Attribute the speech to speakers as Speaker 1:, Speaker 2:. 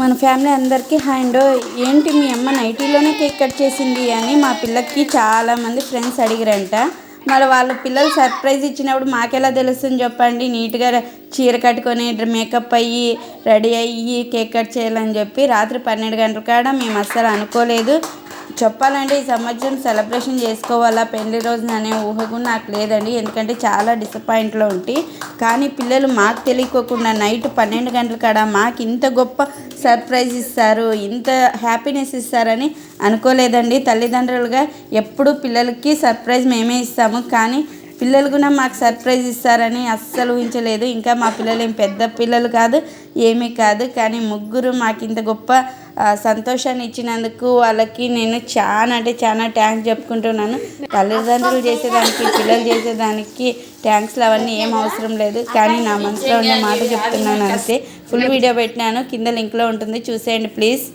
Speaker 1: మన ఫ్యామిలీ అందరికీ హాయ్ అండో. ఏంటి మీ అమ్మ నైటీలోనే కేక్ కట్ చేసింది అని మా పిల్లకి చాలామంది ఫ్రెండ్స్ అడిగారంట. మరి వాళ్ళ పిల్లలు సర్ప్రైజ్ ఇచ్చినప్పుడు మాకెలా తెలుస్తుంది చెప్పండి. నీట్గా చీర కట్టుకొని మేకప్ అయ్యి రెడీ అయ్యి కేక్ కట్ చేయాలని చెప్పి రాత్రి 12 గంటల కాడ మేము అస్సలు అనుకోలేదు. చెప్పాలంటే ఈ సంవత్సరం సెలబ్రేషన్ చేసుకోవాలా పెళ్లి రోజున అనే ఊహ కూడా నాకు లేదండి. ఎందుకంటే చాలా డిసప్పాయింట్లో ఉంటే, కానీ పిల్లలు మాకు తెలియకోకుండా నైట్ 12 గంటల కాడ మాకు ఇంత గొప్ప సర్ప్రైజ్ ఇస్తారు, ఇంత హ్యాపీనెస్ ఇస్తారని అనుకోలేదండి. తల్లిదండ్రులుగా ఎప్పుడు పిల్లలకి సర్ప్రైజ్ మేమే ఇస్తాము, కానీ పిల్లలు కూడా మాకు సర్ప్రైజ్ ఇస్తారని అస్సలు ఊహించలేదు. ఇంకా మా పిల్లలు ఏం పెద్ద పిల్లలు కాదు, ఏమీ కాదు, కానీ ముగ్గురు మాకు ఇంత గొప్ప సంతోషాన్ని ఇచ్చినందుకు వాళ్ళకి నేను చాలా అంటే చాలా థ్యాంక్స్ చెప్పుకుంటున్నాను. తల్లిదండ్రులు చేసేదానికి పిల్లలు చేసేదానికి థ్యాంక్స్లు అవన్నీ ఏం అవసరం లేదు, కానీ నా మనసులో ఉన్న మాట చెప్తున్నాను అంతే. ఫుల్ వీడియో పెట్టినాను, కింద లింక్లో ఉంటుంది, చూసేయండి ప్లీజ్.